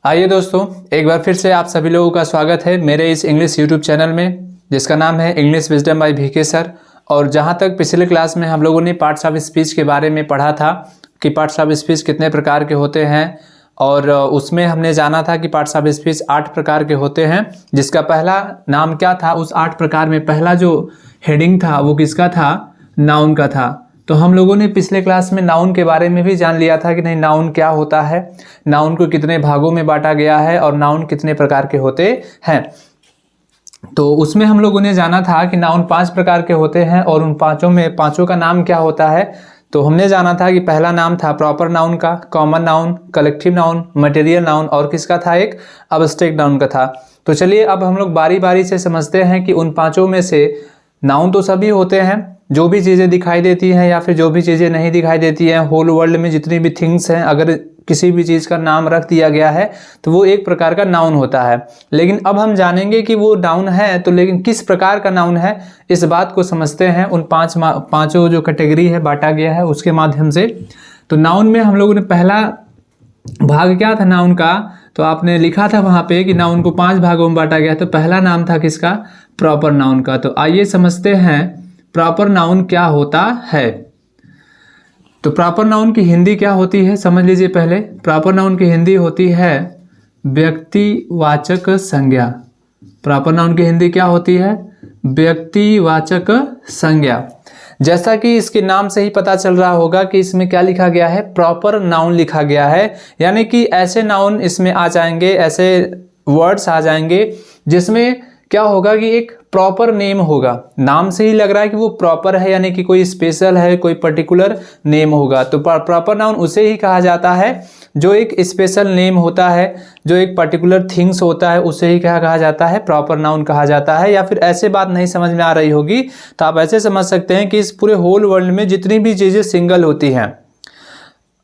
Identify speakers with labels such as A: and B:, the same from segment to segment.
A: आइए दोस्तों, एक बार फिर से आप सभी लोगों का स्वागत है मेरे इस इंग्लिश यूट्यूब चैनल में, जिसका नाम है English wisdom by VK sir. और जहां तक पिछले क्लास में हम लोगों ने पार्ट्स ऑफ स्पीच के बारे में पढ़ा था कि पार्ट्स ऑफ स्पीच कितने प्रकार के होते हैं, और उसमें हमने जाना था कि पार्ट्स ऑफ स्पीच 8 प्रकार के होते हैं। जिसका पहला नाम क्या था, उस 8 प्रकार में पहला जो हेडिंग था वो किसका था? नाउन का था। तो हम लोगों ने पिछले क्लास में नाउन के बारे में भी जान लिया था कि नहीं, नाउन क्या होता है, नाउन को कितने भागों में बांटा गया है और नाउन कितने प्रकार के होते हैं। तो उसमें हम लोगों ने जाना था कि नाउन 5 प्रकार के होते हैं और उन पांचों का नाम क्या होता है। तो हमने जाना था कि पहला नाम था प्रॉपर नाउन का, common noun, collective noun, material noun और किसका था? एक अब्स्ट्रैक्ट नाउन का था। तो चलिए अब हम लोग बारी बारी से समझते हैं कि उन पांचों में से नाउन तो सभी होते हैं, जो भी चीज़ें दिखाई देती हैं या फिर जो भी चीज़ें नहीं दिखाई देती हैं, होल वर्ल्ड में जितनी भी थिंग्स हैं, अगर किसी भी चीज़ का नाम रख दिया गया है तो वो एक प्रकार का नाउन होता है। लेकिन अब हम जानेंगे कि वो नाउन है तो लेकिन किस प्रकार का नाउन है, इस बात को समझते हैं। उन पांचों जो कैटेगरी है बांटा गया है उसके माध्यम से। तो नाउन में हम लोगों ने पहला भाग क्या था नाउन का, तो आपने लिखा था वहाँ पे कि नाउन को 5 भागों में बांटा गया। तो पहला नाम था किसका? प्रॉपर नाउन का। तो आइए समझते हैं प्रॉपर नाउन क्या होता है। तो प्रॉपर नाउन की हिंदी क्या होती है, समझ लीजिए पहले। प्रॉपर नाउन की हिंदी होती है व्यक्तिवाचक संज्ञा। प्रॉपर नाउन की हिंदी क्या होती है? व्यक्तिवाचक संज्ञा। जैसा कि इसके नाम से ही पता चल रहा होगा कि इसमें क्या लिखा गया है, प्रॉपर नाउन लिखा गया है। यानी कि ऐसे नाउन इसमें आ जाएंगे, ऐसे वर्ड्स आ जाएंगे जिसमें क्या होगा कि एक प्रॉपर नेम होगा। नाम से ही लग रहा है कि वो प्रॉपर है, यानी कि कोई स्पेशल है, कोई पर्टिकुलर नेम होगा। तो प्रॉपर नाउन उसे ही कहा जाता है जो एक स्पेशल नेम होता है, जो एक पर्टिकुलर थिंग्स होता है, उसे ही क्या कहा जाता है? प्रॉपर नाउन कहा जाता है। या फिर ऐसे बात नहीं समझ में आ रही होगी तो आप ऐसे समझ सकते हैं कि इस पूरे होल वर्ल्ड में जितनी भी चीज़ें सिंगल होती हैं,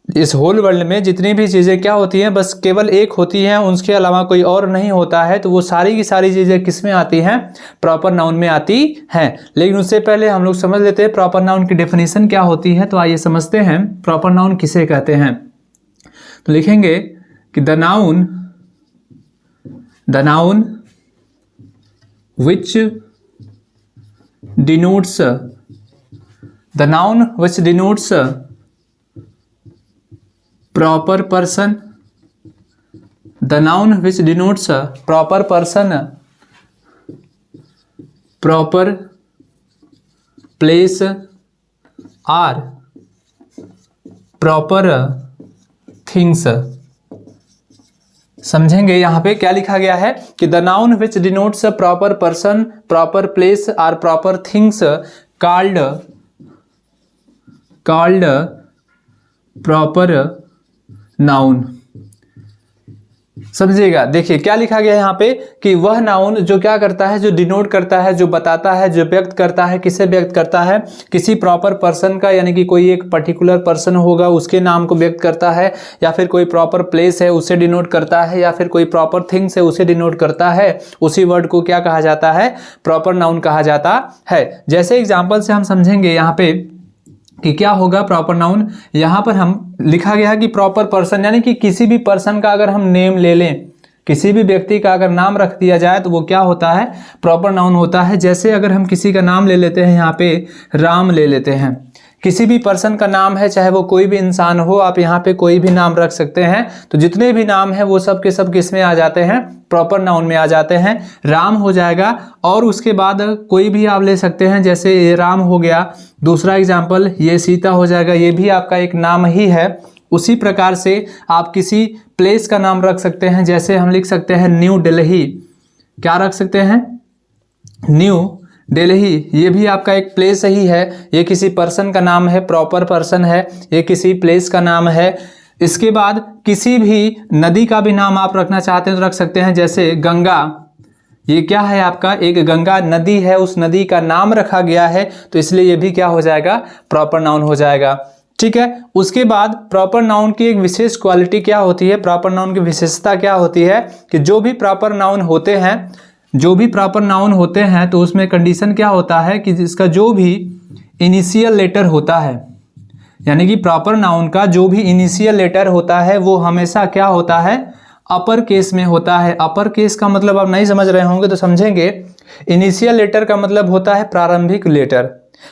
A: इस होल वर्ल्ड में जितनी भी चीज़ें क्या होती हैं, बस केवल एक होती हैं, उसके अलावा कोई और नहीं होता है। तो वो सारी की सारी चीज़ें किस में आती हैं? प्रॉपर नाउन में आती हैं। लेकिन उससे पहले हम लोग समझ लेते हैं प्रॉपर नाउन की डेफिनेशन क्या होती है। तो आइए समझते हैं प्रॉपर नाउन किसे कहते हैं। तो लिखेंगे कि the noun which denotes proper person, the noun which denotes a proper person, proper place or proper things। समझेंगे यहाँ पे क्या लिखा गया है कि the noun which denotes a proper person, proper place और proper things called proper noun. समझिएगा, देखिए क्या लिखा गया है यहाँ पे कि वह नाउन जो क्या करता है, जो डिनोट करता है, जो बताता है, जो व्यक्त करता है, किसे व्यक्त करता है? किसी प्रॉपर पर्सन का, यानी कि कोई एक पर्टिकुलर पर्सन होगा उसके नाम को व्यक्त करता है, या फिर कोई प्रॉपर प्लेस है उसे डिनोट करता है, या फिर कोई प्रॉपर थिंग्स है उसे डिनोट करता है। उसी वर्ड को क्या कहा जाता है? प्रॉपर नाउन कहा जाता है। जैसे एग्जाम्पल से हम समझेंगे यहाँ पे कि क्या होगा प्रॉपर नाउन। यहाँ पर हम लिखा गया है कि प्रॉपर पर्सन, यानी कि किसी भी पर्सन का अगर हम नेम ले लें, किसी भी व्यक्ति का अगर नाम रख दिया जाए तो वो क्या होता है? प्रॉपर नाउन होता है। जैसे अगर हम किसी का नाम ले लेते हैं, यहाँ पे राम ले लेते हैं, किसी भी पर्सन का नाम है, चाहे वो कोई भी इंसान हो, आप यहाँ पे कोई भी नाम रख सकते हैं। तो जितने भी नाम हैं वो सब के सब किस में आ जाते हैं? प्रॉपर नाउन में आ जाते हैं। राम हो जाएगा, और उसके बाद कोई भी आप ले सकते हैं, जैसे ये राम हो गया। दूसरा एग्जाम्पल ये सीता हो जाएगा, ये भी आपका एक नाम ही है। उसी प्रकार से आप किसी प्लेस का नाम रख सकते हैं, जैसे हम लिख सकते हैं न्यू दिल्ली। क्या रख सकते हैं? न्यू दिल्ली। ये भी आपका एक प्लेस ही है, ये किसी पर्सन का नाम है, प्रॉपर पर्सन है, ये किसी प्लेस का नाम है। इसके बाद किसी भी नदी का भी नाम आप रखना चाहते हैं तो रख सकते हैं, जैसे गंगा। ये क्या है आपका? एक गंगा नदी है, उस नदी का नाम रखा गया है, तो इसलिए ये भी क्या हो जाएगा? प्रॉपर नाउन हो जाएगा। ठीक है। उसके बाद प्रॉपर नाउन की एक विशेष क्वालिटी क्या होती है, प्रॉपर नाउन की विशेषता क्या होती है कि जो भी प्रॉपर नाउन होते हैं तो उसमें कंडीशन क्या होता है कि जिसका जो भी इनिशियल लेटर होता है, यानी कि प्रॉपर नाउन का जो भी इनिशियल लेटर होता है वो हमेशा क्या होता है, अपर केस में होता है। अपर केस का मतलब आप नहीं समझ रहे होंगे तो समझेंगे। इनिशियल लेटर का मतलब होता है प्रारंभिक लेटर,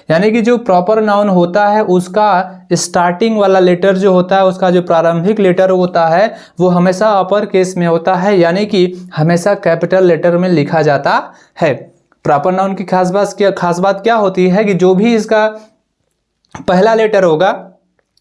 A: यानी कि जो प्रॉपर नाउन होता है उसका स्टार्टिंग वाला लेटर जो होता है, उसका जो प्रारंभिक लेटर होता है वो हमेशा अपर केस में होता है, यानी कि हमेशा कैपिटल लेटर में लिखा जाता है। प्रॉपर नाउन की खास बात क्या होती है कि जो भी इसका पहला लेटर होगा,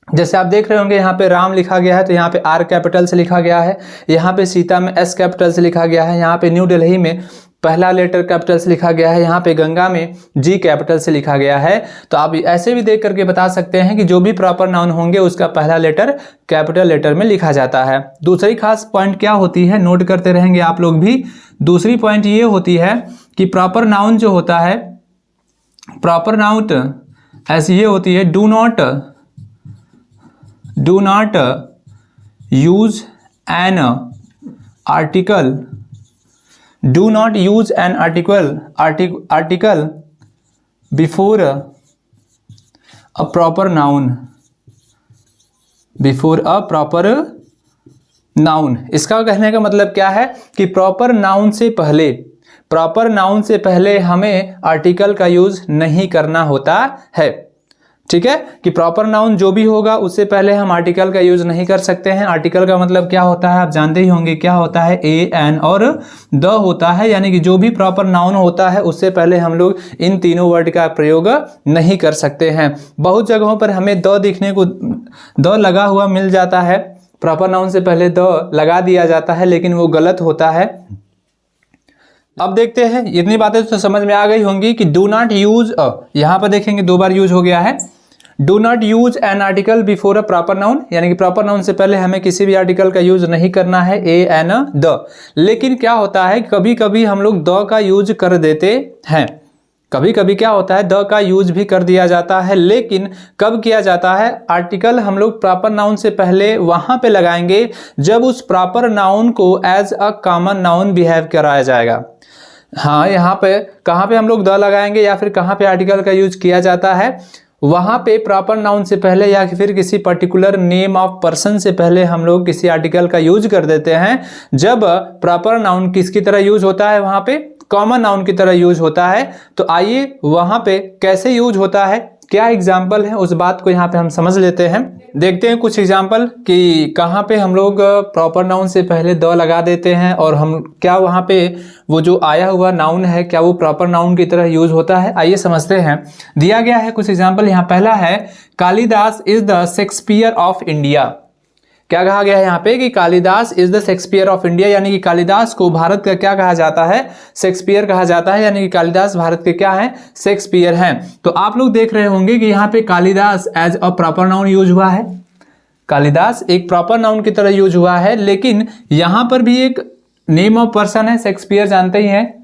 A: जैसे आप देख रहे होंगे यहाँ पे राम लिखा गया है तो यहाँ पे आर कैपिटल से लिखा गया है, यहाँ पे सीता में एस कैपिटल से लिखा गया है, यहाँ पे न्यू दिल्ली में पहला लेटर कैपिटल से लिखा गया है, यहाँ पे गंगा में जी कैपिटल से लिखा गया है। तो आप ऐसे भी देख करके बता सकते हैं कि जो भी प्रॉपर नाउन होंगे उसका पहला लेटर कैपिटल लेटर में लिखा जाता है। दूसरी खास पॉइंट क्या होती है, नोट करते रहेंगे आप लोग भी। दूसरी पॉइंट ये होती है कि प्रॉपर नाउन जो होता है, प्रॉपर नाउन ऐसी ये होती है, do not use an article, do not use an article before a proper noun, before a proper noun. इसका कहने का मतलब क्या है कि प्रॉपर नाउन से पहले हमें आर्टिकल का यूज नहीं करना होता है। ठीक है, कि प्रॉपर नाउन जो भी होगा उससे पहले हम आर्टिकल का यूज नहीं कर सकते हैं। आर्टिकल का मतलब क्या होता है आप जानते ही होंगे, क्या होता है, ए, एन और द होता है, यानी कि जो भी प्रॉपर नाउन होता है उससे पहले हम लोग इन तीनों वर्ड का प्रयोग नहीं कर सकते हैं। बहुत जगहों पर हमें द दिखने को, द लगा हुआ मिल जाता है, प्रॉपर नाउन से पहले द लगा दिया जाता है, लेकिन वो गलत होता है। अब देखते हैं, इतनी बातें तो समझ में आ गई होंगी कि डू नॉट यूज अ, यहां पर देखेंगे 2 बार यूज हो गया है। Do not use an article before a proper noun, यानी कि प्रॉपर नाउन से पहले हमें किसी भी आर्टिकल का यूज नहीं करना है, ए, एन, द। लेकिन क्या होता है, कभी कभी हम लोग द का यूज कर देते हैं, कभी कभी क्या होता है द का यूज भी कर दिया जाता है। लेकिन कब किया जाता है, आर्टिकल हम लोग प्रॉपर नाउन से पहले वहां पे लगाएंगे जब उस प्रॉपर नाउन को as a common noun behave कराया जाएगा। हाँ, यहाँ पे कहाँ पे हम लोग द लगाएंगे या फिर कहाँ पे आर्टिकल का यूज किया जाता है, वहां पे प्रॉपर नाउन से पहले या फिर किसी पर्टिकुलर नेम ऑफ पर्सन से पहले हम लोग किसी आर्टिकल का यूज कर देते हैं। जब प्रॉपर नाउन किसकी तरह यूज होता है, वहां पे कॉमन नाउन की तरह यूज होता है। तो आइए वहां पे कैसे यूज होता है, क्या एग्जाम्पल है, उस बात को यहाँ पे हम समझ लेते हैं। देखते हैं कुछ एग्जाम्पल कि कहाँ पे हम लोग प्रॉपर नाउन से पहले द लगा देते हैं और हम क्या वहाँ पे वो जो आया हुआ नाउन है क्या वो प्रॉपर नाउन की तरह यूज होता है। आइए समझते हैं, दिया गया है कुछ एग्जाम्पल। यहाँ पहला है, Kalidas is the Shakespeare of India. क्या कहा गया है यहाँ पे कि Kalidas is the Shakespeare of India, यानी कि कालिदास को भारत का क्या कहा जाता है, शेक्सपियर कहा जाता है, यानी कि कालिदास भारत के क्या है, शेक्सपियर हैं। तो आप लोग देख रहे होंगे कि यहाँ पे Kalidas as a proper noun use हुआ है, कालिदास एक प्रॉपर नाउन की तरह यूज हुआ है। लेकिन यहाँ पर भी एक नेम ऑफ पर्सन है, शेक्सपियर जानते ही हैं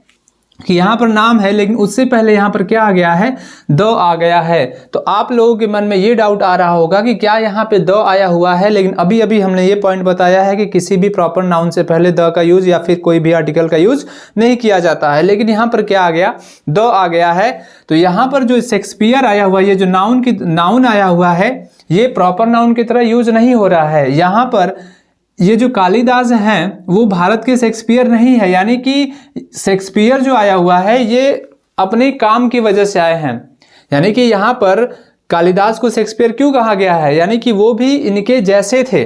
A: कि यहाँ पर नाम है, लेकिन उससे पहले यहाँ पर क्या आ गया है, द आ गया है। तो आप लोगों के मन में ये डाउट आ रहा होगा कि क्या यहाँ पे द आया हुआ है, लेकिन अभी अभी हमने ये पॉइंट बताया है कि किसी भी प्रॉपर नाउन से पहले द का यूज या फिर कोई भी आर्टिकल का यूज नहीं किया जाता है। लेकिन यहाँ पर क्या आ गया, द आ गया है। तो यहाँ पर जो शेक्सपियर आया हुआ, ये जो नाउन आया हुआ है, ये प्रॉपर नाउन की तरह यूज नहीं हो रहा है। यहाँ पर ये जो कालिदास हैं वो भारत के शेक्सपियर नहीं है, यानी कि शेक्सपियर जो आया हुआ है ये अपने काम की वजह से आए हैं। यानी कि यहाँ पर कालिदास को शेक्सपियर क्यों कहा गया है, यानी कि वो भी इनके जैसे थे।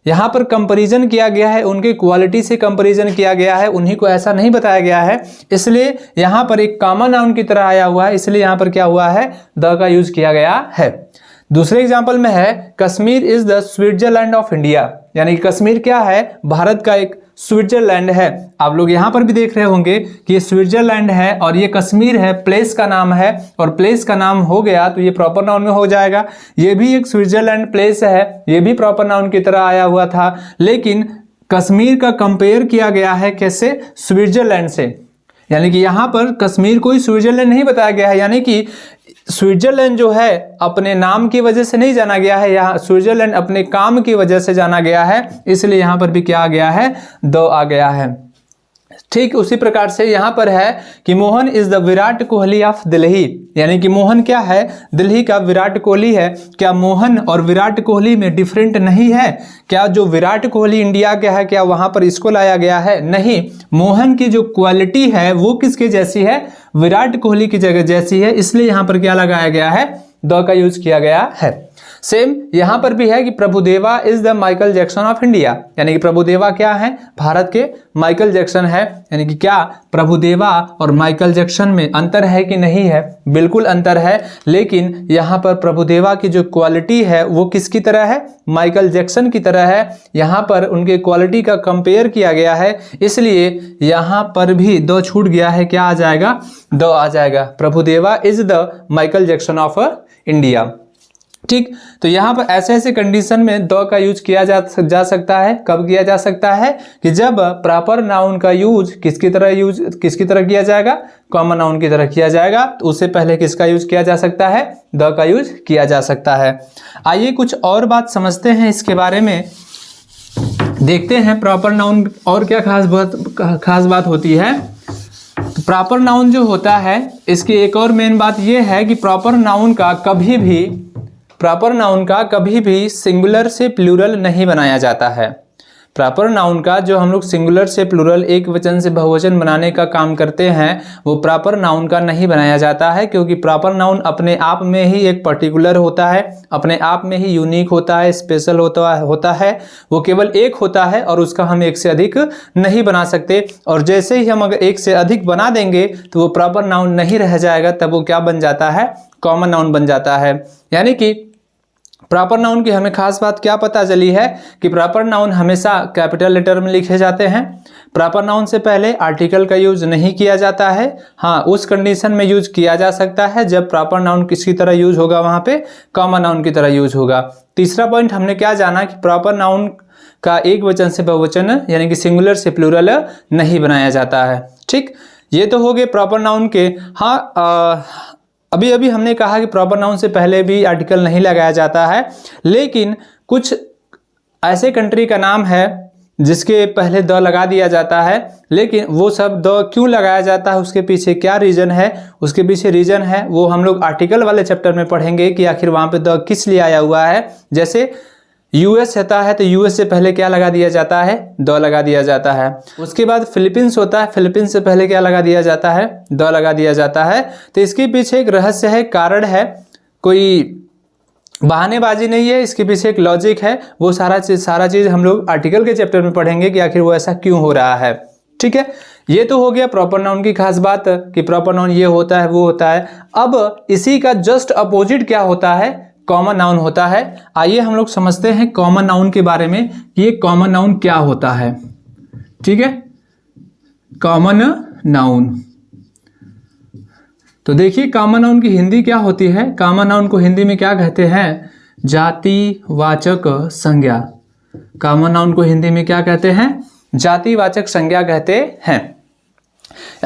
A: यहाँ पर कंपैरिजन किया गया है, उनके क्वालिटी से कंपैरिजन किया गया है, उन्हीं को ऐसा नहीं बताया गया है। इसलिए यहाँ पर एक कॉमन नाउन की तरह आया हुआ है, इसलिए यहाँ पर क्या हुआ है, द का यूज किया गया है। दूसरे एग्जाम्पल में है, Kashmir is the Switzerland of India, यानी कि कश्मीर क्या है, भारत का एक स्विट्जरलैंड है। आप लोग यहाँ पर भी देख रहे होंगे कि ये स्विट्जरलैंड है और ये कश्मीर है, प्लेस का नाम है, और प्लेस का नाम हो गया तो ये प्रॉपर नाउन में हो जाएगा। ये भी एक स्विट्जरलैंड प्लेस है, ये भी प्रॉपर नाउन की तरह आया हुआ था, लेकिन कश्मीर का कंपेयर किया गया है कैसे, स्विट्जरलैंड से। यानी कि यहाँ पर कश्मीर को ही स्विट्जरलैंड नहीं बताया गया है, यानी कि स्विट्जरलैंड जो है अपने नाम की वजह से नहीं जाना गया है, यहाँ स्विट्जरलैंड अपने काम की वजह से जाना गया है, इसलिए यहाँ पर भी क्या आ गया है, द आ गया है। ठीक उसी प्रकार से यहाँ पर है कि Mohan is the Virat Kohli of Delhi, यानी कि मोहन क्या है, दिल्ली का विराट कोहली है। क्या मोहन और विराट कोहली में डिफरेंट नहीं है? क्या जो विराट कोहली इंडिया का है क्या वहां पर इसको लाया गया है? नहीं, मोहन की जो क्वालिटी है वो किसके जैसी है, विराट कोहली की जगह जैसी है, इसलिए यहाँ पर क्या लगाया गया है, द का यूज किया गया है। सेम यहां पर भी है कि Prabhudeva is the Michael Jackson of India, यानी कि प्रभुदेवा क्या है, भारत के माइकल जैक्सन है। यानी कि क्या प्रभुदेवा और माइकल जैक्सन में अंतर है कि नहीं है? बिल्कुल अंतर है, लेकिन यहां पर प्रभुदेवा की जो क्वालिटी है वो किसकी तरह है, माइकल जैक्सन की तरह है। यहां पर उनके क्वालिटी का कंपेयर किया गया है, इसलिए यहां पर भी दो छूट गया है, क्या आ जाएगा, दो आ जाएगा। Prabhudeva is the Michael Jackson of India. ठीक, तो यहाँ पर ऐसे ऐसे कंडीशन में द का यूज किया जा सकता है। कब किया जा सकता है, कि जब प्रॉपर नाउन का यूज किसकी तरह किया जाएगा, कॉमन नाउन की तरह किया जाएगा, तो उससे पहले किसका यूज किया जा सकता है, द का यूज किया जा सकता है। आइए कुछ और बात समझते हैं इसके बारे में, देखते हैं प्रॉपर नाउन और क्या खास बात होती है। तो प्रॉपर नाउन जो होता है इसकी एक और मेन बात यह है कि प्रॉपर नाउन का कभी भी सिंगुलर से प्लूरल नहीं बनाया जाता है। प्रॉपर नाउन का जो हम लोग सिंगुलर से प्लूरल, एक वचन से बहुवचन बनाने का काम करते हैं, वो प्रॉपर नाउन का नहीं बनाया जाता है, क्योंकि प्रॉपर नाउन अपने आप में ही एक पर्टिकुलर होता है, अपने आप में ही यूनिक होता है, स्पेशल होता है। वो केवल एक होता है और उसका हम एक से अधिक नहीं बना सकते। और जैसे ही हम अगर एक से अधिक बना देंगे तो वो प्रॉपर नाउन नहीं रह जाएगा, तब वो क्या बन जाता है, कॉमन नाउन बन जाता है। यानी कि प्रॉपर नाउन की हमें खास बात क्या पता चली है कि प्रॉपर नाउन हमेशा कैपिटल लेटर में लिखे जाते हैं। प्रॉपर नाउन से पहले आर्टिकल का यूज नहीं किया जाता है। हाँ, उस कंडीशन में यूज किया जा सकता है जब प्रॉपर नाउन किसकी तरह यूज होगा, वहां पे कॉमन नाउन की तरह यूज होगा। तीसरा पॉइंट हमने क्या जाना कि प्रॉपर नाउन का एक वचन से बहुवचन यानी कि सिंगुलर से प्लूरल नहीं बनाया जाता है। ठीक, ये तो हो गए प्रॉपर नाउन के। हाँ, अभी हमने कहा कि प्रॉपर नाउन से पहले भी आर्टिकल नहीं लगाया जाता है, लेकिन कुछ ऐसे कंट्री का नाम है जिसके पहले द लगा दिया जाता है, लेकिन वो सब द क्यों लगाया जाता है, उसके पीछे क्या रीजन है, उसके पीछे रीजन है वो हम लोग आर्टिकल वाले चैप्टर में पढ़ेंगे कि आखिर वहाँ पे द किस लिए आया हुआ है। जैसे यूएस होता है तो यूएस से पहले क्या लगा दिया जाता है, द लगा दिया जाता है। उसके बाद फिलीपींस होता है, फिलीपींस से पहले क्या लगा दिया जाता है, द लगा दिया जाता है। तो इसके पीछे एक रहस्य है, कारण है, कोई बहानेबाजी नहीं है, इसके पीछे एक लॉजिक है। वो सारा चीज़ हम लोग आर्टिकल के चैप्टर में पढ़ेंगे कि आखिर वो ऐसा क्यों हो रहा है। ठीक है, ये तो हो गया प्रॉपर नाउन की खास बात कि प्रॉपर नाउन ये होता है वो होता है। अब इसी का जस्ट अपोजिट क्या होता है, कॉमन नाउन होता है। आइए हम लोग समझते हैं कॉमन नाउन के बारे में कि ये कॉमन नाउन क्या होता है। ठीक है, कॉमन नाउन, तो देखिए कॉमन नाउन की हिंदी क्या होती है। कॉमन नाउन को हिंदी में क्या कहते हैं, जातिवाचक संज्ञा। कॉमन नाउन को हिंदी में क्या कहते हैं, जातिवाचक संज्ञा कहते हैं।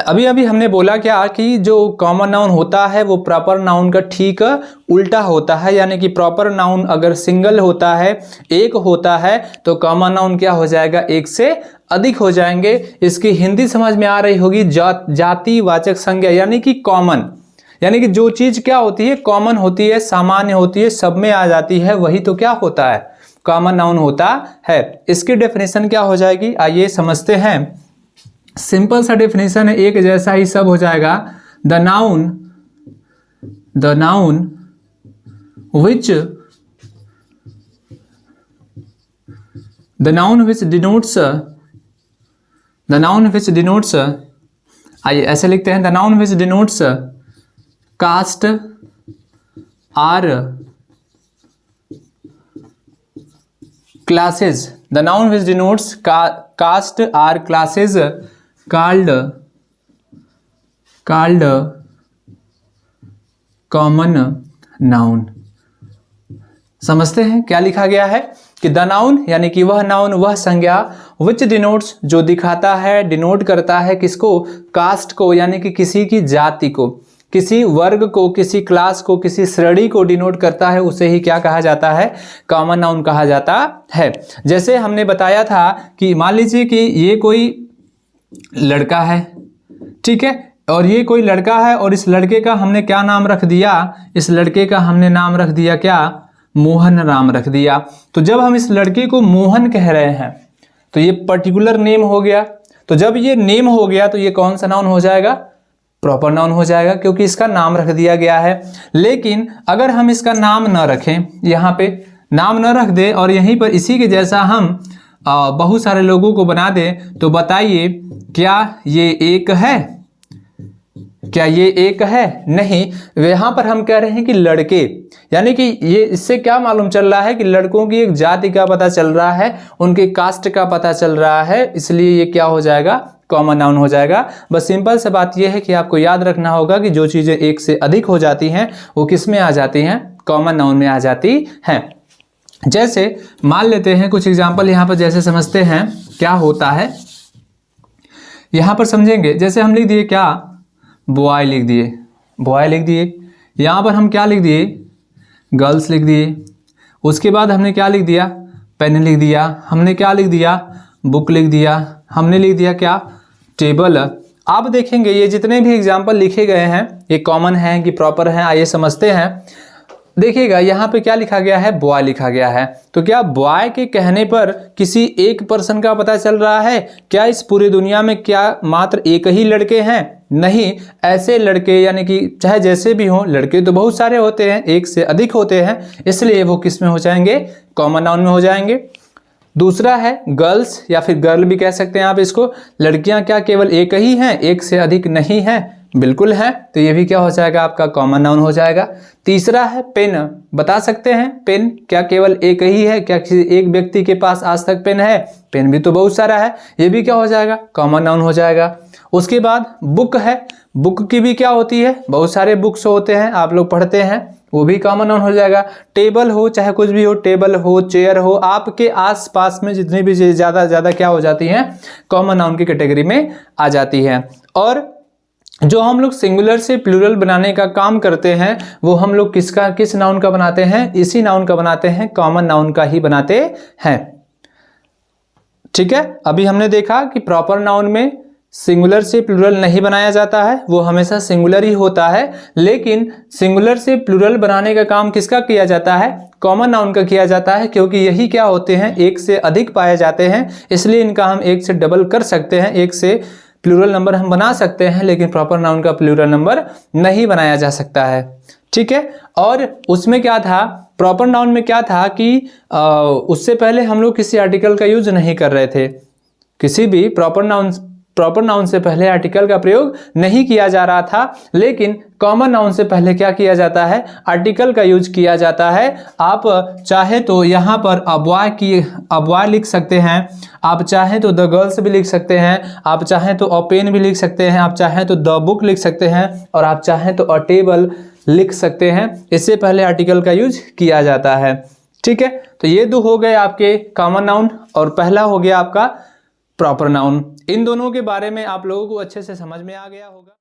A: अभी हमने बोला क्या कि जो कॉमन नाउन होता है वो प्रॉपर नाउन का ठीक उल्टा होता है, यानी कि प्रॉपर नाउन अगर सिंगल होता है, एक होता है, तो कॉमन नाउन क्या हो जाएगा, एक से अधिक हो जाएंगे। इसकी हिंदी समझ में आ रही होगी, जातिवाचक संज्ञा यानी कि कॉमन, यानी कि जो चीज क्या होती है, कॉमन होती है, सामान्य होती है, सब में आ जाती है, वही तो क्या होता है, कॉमन नाउन होता है। इसकी डेफिनेशन क्या हो जाएगी, आइए समझते हैं। सिंपल सा डेफिनेशन है, एक जैसा ही सब हो जाएगा। द नाउन विच डिनोट्स आइए ऐसे लिखते हैं, the noun which denotes caste or classes, the noun which denotes caste or classes called common noun. समझते हैं क्या लिखा गया है कि द नाउन यानी कि वह नाउन, वह संज्ञा, विच डिनोट्स जो दिखाता है, डिनोट करता है किसको, कास्ट को, यानी कि किसी की जाति को, किसी वर्ग को, किसी क्लास को, किसी श्रेणी को डिनोट करता है, उसे ही क्या कहा जाता है, कॉमन नाउन कहा जाता है। जैसे हमने बताया था कि मान लीजिए कि ये कोई लड़का है, ठीक है, और ये कोई लड़का है और इस लड़के का हमने क्या नाम रख दिया, इस लड़के का हमने नाम रख दिया क्या, मोहन नाम रख दिया। तो जब हम इस लड़के को मोहन कह रहे हैं तो ये पर्टिकुलर नेम हो गया। तो जब ये नेम हो गया तो ये कौन सा नाउन हो जाएगा, प्रॉपर नाउन हो जाएगा, क्योंकि इसका नाम रख दिया गया है। लेकिन अगर हम इसका नाम न रखें, यहाँ पे नाम न रख दे और यहीं पर इसी के जैसा हम बहुत सारे लोगों को बना दें, तो बताइए क्या ये एक है, क्या ये एक है, नहीं। यहाँ पर हम कह रहे हैं कि लड़के, यानी कि ये इससे क्या मालूम चल रहा है कि लड़कों की एक जाति का पता चल रहा है, उनके कास्ट का पता चल रहा है, इसलिए ये क्या हो जाएगा, कॉमन नाउन हो जाएगा। बस सिंपल से बात यह है कि आपको याद रखना होगा कि जो चीज़ें एक से अधिक हो जाती हैं वो किस में आ जाती हैं, कॉमन नाउन में आ जाती हैं। जैसे मान लेते हैं कुछ एग्जाम्पल यहाँ पर, जैसे समझते हैं क्या होता है, यहाँ पर समझेंगे। जैसे हम लिख दिए क्या, बॉय लिख दिए, बॉय लिख दिए, यहाँ पर हम क्या लिख दिए, गर्ल्स लिख दिए। उसके बाद हमने क्या लिख दिया, पेन लिख दिया, हमने क्या लिख दिया, बुक लिख दिया, हमने लिख दिया क्या, टेबल। आप देखेंगे ये जितने भी एग्जाम्पल लिखे गए हैं ये कॉमन हैं कि प्रॉपर हैं, आइए समझते हैं। देखिएगा यहाँ पे क्या लिखा गया है, बॉय लिखा गया है। तो क्या बॉय के कहने पर किसी एक पर्सन का पता चल रहा है, क्या इस पूरी दुनिया में क्या मात्र एक ही लड़के हैं, नहीं। ऐसे लड़के यानी कि चाहे जैसे भी हों, लड़के तो बहुत सारे होते हैं, एक से अधिक होते हैं, इसलिए वो किस में हो जाएंगे, कॉमन नाउन में हो जाएंगे। दूसरा है गर्ल्स या फिर गर्ल भी कह सकते हैं आप इसको, लड़कियां क्या केवल एक ही हैं, एक से अधिक नहीं है, बिल्कुल है, तो ये भी क्या हो जाएगा, आपका कॉमन नाउन हो जाएगा। तीसरा है पेन, बता सकते हैं पेन क्या केवल एक ही है, क्या किसी एक व्यक्ति के पास आज तक पेन है, पेन भी तो बहुत सारा है, ये भी क्या हो जाएगा, कॉमन नाउन हो जाएगा। उसके बाद बुक है, बुक की भी क्या होती है, बहुत सारे बुक्स होते हैं, आप लोग पढ़ते हैं, वो भी कॉमन नाउन हो जाएगा। टेबल हो चाहे कुछ भी हो, टेबल हो, चेयर हो, आपके आसपास में जितनी भी चीज़ ज़्यादा क्या हो जाती हैं, कॉमन नाउन की कैटेगरी में आ जाती है। और जो हम लोग सिंगुलर से प्लूरल बनाने का काम करते हैं वो हम लोग किस नाउन का बनाते हैं, इसी नाउन का बनाते हैं, कॉमन नाउन का ही बनाते हैं, ठीक है। अभी हमने देखा कि प्रॉपर नाउन में सिंगुलर से प्लूरल नहीं बनाया जाता है, वो हमेशा सिंगुलर ही होता है। लेकिन सिंगुलर से प्लूरल बनाने का काम किसका किया जाता है, कॉमन नाउन का किया जाता है, क्योंकि यही क्या होते हैं, एक से अधिक पाए जाते हैं, इसलिए इनका हम एक से डबल कर सकते हैं, एक से प्लूरल नंबर हम बना सकते हैं, लेकिन प्रॉपर नाउन का प्लूरल नंबर नहीं बनाया जा सकता है, ठीक है। और उसमें क्या था, प्रॉपर नाउन में क्या था कि उससे पहले हम लोग किसी आर्टिकल का यूज नहीं कर रहे थे, किसी भी प्रॉपर नाउन से पहले आर्टिकल का प्रयोग नहीं किया जा रहा था। लेकिन कॉमन नाउन से पहले क्या किया जाता है, आर्टिकल का यूज किया जाता है। आप चाहे तो यहाँ पर अ बॉय लिख सकते हैं, आप चाहें तो द गर्ल्स भी लिख सकते हैं, आप चाहें तो अ पेन भी लिख सकते हैं, आप चाहें तो द बुक लिख सकते हैं, और आप चाहें तो अ टेबल लिख सकते हैं। इससे पहले आर्टिकल का यूज किया जाता है, ठीक है। तो ये दो हो गए आपके कॉमन नाउन और पहला हो गया आपका प्रॉपर नाउन। इन दोनों के बारे में आप लोगों को अच्छे से समझ में आ गया होगा।